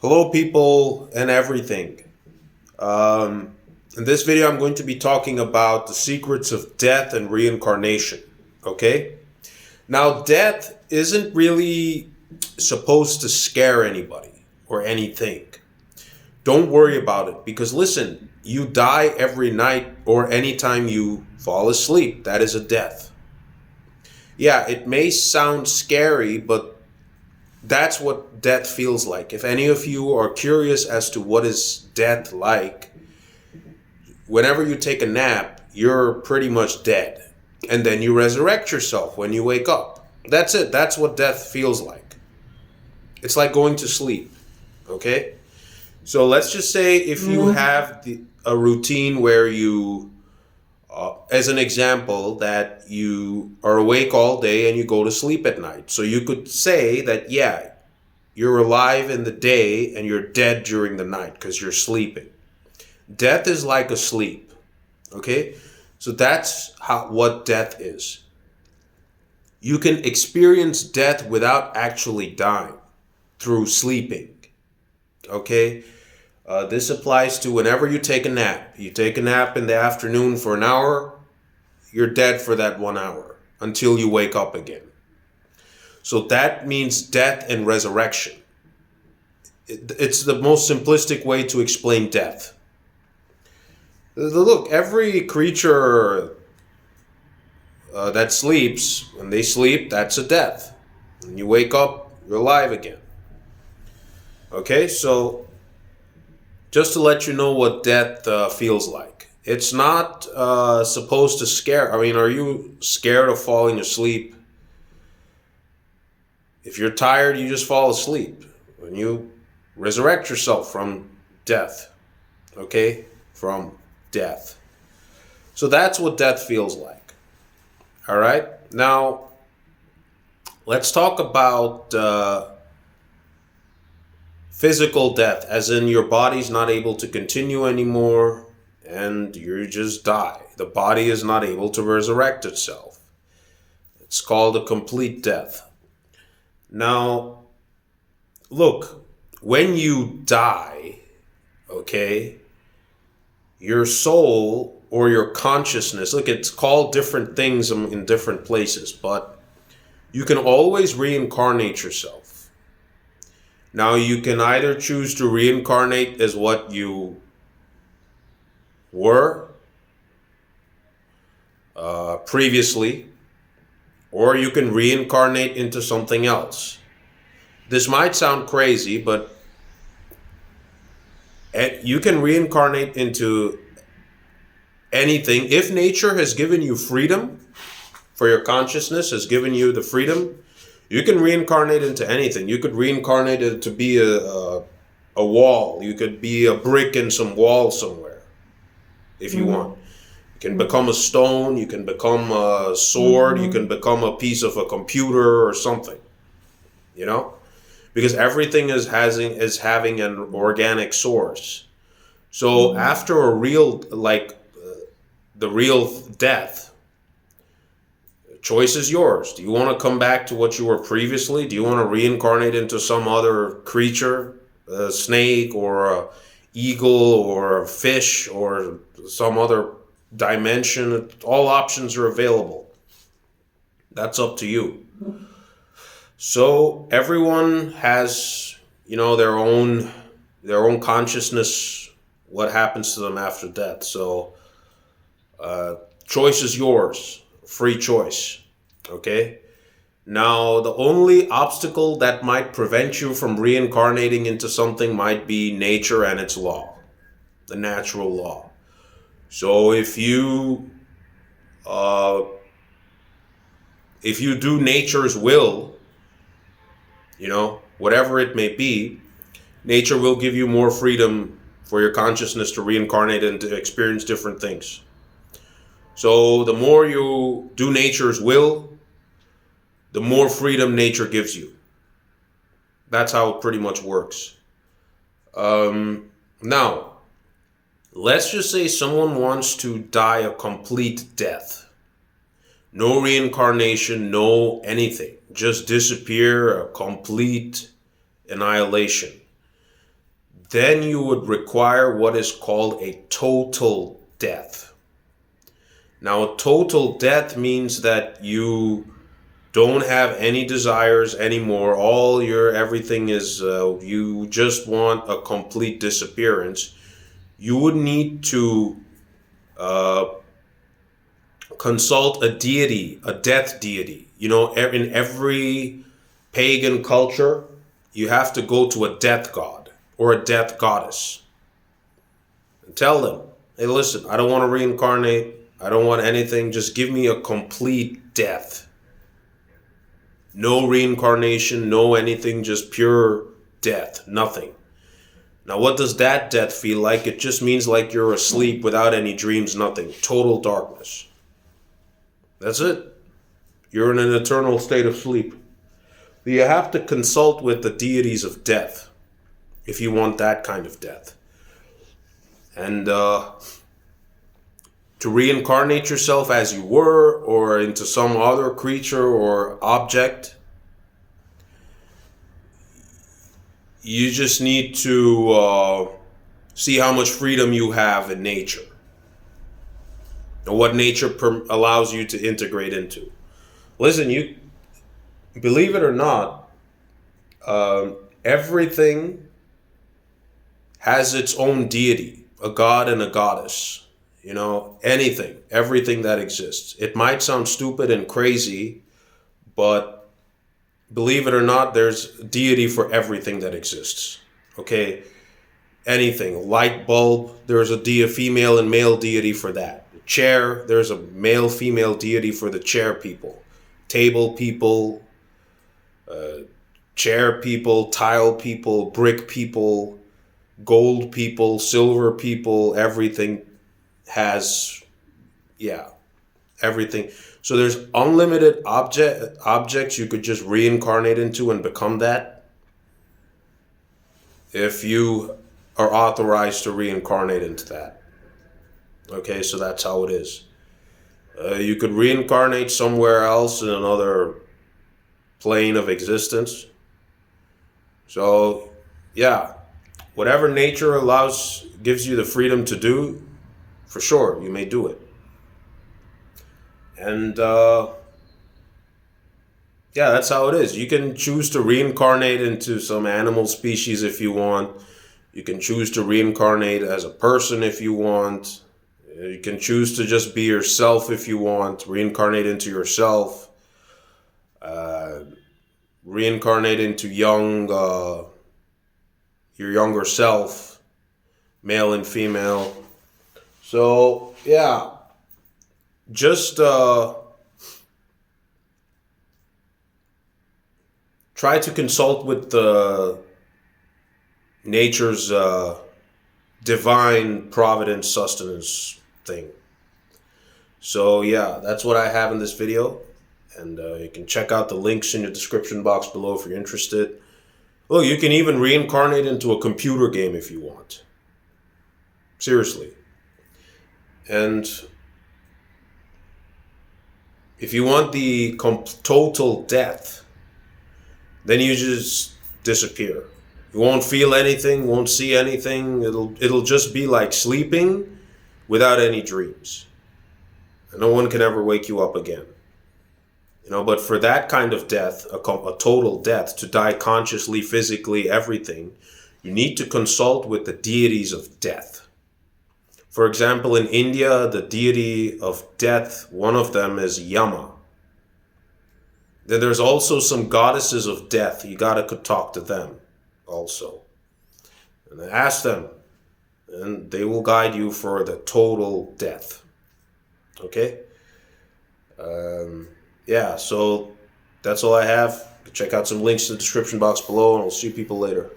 Hello, people and everything. In this video, I'm going to be talking about the secrets of death and reincarnation. Okay? Now, death isn't really supposed to scare anybody or anything. Don't worry about it because listen, you die every night or anytime you fall asleep. That is a death. Yeah, it may sound scary, but that's what death feels like. If any of you are curious as to what is death like, whenever you take a nap, you're pretty much dead. And then you resurrect yourself when you wake up. That's it. That's what death feels like. It's like going to sleep. Okay? So let's just say if you have a routine where you, as an example, that you are awake all day and you go to sleep at night. So you could say that, yeah, you're alive in the day and you're dead during the night because you're sleeping. Death is like a sleep. Okay? So that's what death is. You can experience death without actually dying through sleeping. Okay? This applies to whenever you take a nap. You take a nap in the afternoon for an hour, you're dead for that 1 hour until you wake up again. So that means death and resurrection. It's the most simplistic way to explain death. Look, every creature that sleeps, when they sleep, that's a death. When you wake up, you're alive again. Okay, so just to let you know what death feels like. It's not supposed to scare. I mean, are you scared of falling asleep? If you're tired, you just fall asleep. When you resurrect yourself from death. Okay? From death. So that's what death feels like. All right? Now, let's talk about physical death, as in your body's not able to continue anymore and you just die. The body is not able to resurrect itself. It's called a complete death. Now, look, when you die, okay, your soul or your consciousness, look, it's called different things in different places, but you can always reincarnate yourself. Now, you can either choose to reincarnate as what you were previously, or you can reincarnate into something else. This might sound crazy, but you can reincarnate into anything. If nature has given you freedom, for your consciousness has given you the freedom, you can reincarnate into anything. You could reincarnate it to be a wall. You could be a brick in some wall somewhere, if you want. You can become a stone. You can become a sword. You can become a piece of a computer or something. You know, because everything is having an organic source. So after a real the real death, choice is yours. Do you want to come back to what you were previously? Do you want to reincarnate into some other creature, a snake or a eagle or a fish or some other dimension? All options are available. That's up to you. So everyone has, their own consciousness, what happens to them after death. So choice is yours. Free choice. Okay? Now, the only obstacle that might prevent you from reincarnating into something might be nature and its law, the natural law. So if you do nature's will, whatever it may be, nature will give you more freedom for your consciousness to reincarnate and to experience different things. So the more you do nature's will, the more freedom nature gives you. That's how it pretty much works. Now, let's just say someone wants to die a complete death. No reincarnation, no anything. Just disappear, a complete annihilation. then you would require what is called a total death. Now, a total death means that you don't have any desires anymore. Everything is, you just want a complete disappearance. You would need to uh, consult a deity, a death deity. You know, in every pagan culture, you have to go to a death god or a death goddess and tell them, hey, listen, I don't want to reincarnate. I don't want anything. Just give me a complete death. No reincarnation, no anything, just pure death, nothing. Now, what does that death feel like? It just means like you're asleep without any dreams, nothing. Total darkness. That's it. You're in an eternal state of sleep. You have to consult with the deities of death if you want that kind of death. And to reincarnate yourself as you were or into some other creature or object, you just need to see how much freedom you have in nature and what nature allows you to integrate into. Listen, you believe it or not, everything has its own deity, a god and a goddess. You know, anything, everything that exists. It might sound stupid and crazy, but believe it or not, there's deity for everything that exists. Okay? Anything. Light bulb, there's a female and male deity for that. Chair, there's a male female deity for the chair people. Table people, chair people, tile people, brick people, gold people, silver people, everything has, everything. So there's unlimited objects you could just reincarnate into and become that if you are authorized to reincarnate into that. Okay, so that's how it is. You could reincarnate somewhere else in another plane of existence. So, whatever nature gives you the freedom to do, for sure, you may do it. And, that's how it is. You can choose to reincarnate into some animal species if you want. You can choose to reincarnate as a person if you want. You can choose to just be yourself if you want. Reincarnate into yourself. Reincarnate into your younger self, male and female. So, just try to consult with the nature's divine providence sustenance thing. So that's what I have in this video, and you can check out the links in the description box below if you're interested. Oh, you can even reincarnate into a computer game if you want. Seriously. And if you want the total death, then you just disappear. You won't feel anything, won't see anything. It'll just be like sleeping without any dreams. And no one can ever wake you up again. You know, but for that kind of death, a total death, to die consciously, physically, everything, you need to consult with the deities of death. For example, in India, the deity of death, one of them is Yama. Then there's also some goddesses of death. You gotta talk to them also. And ask them, and they will guide you for the total death. Okay? So that's all I have. Check out some links in the description box below, and I'll see people later.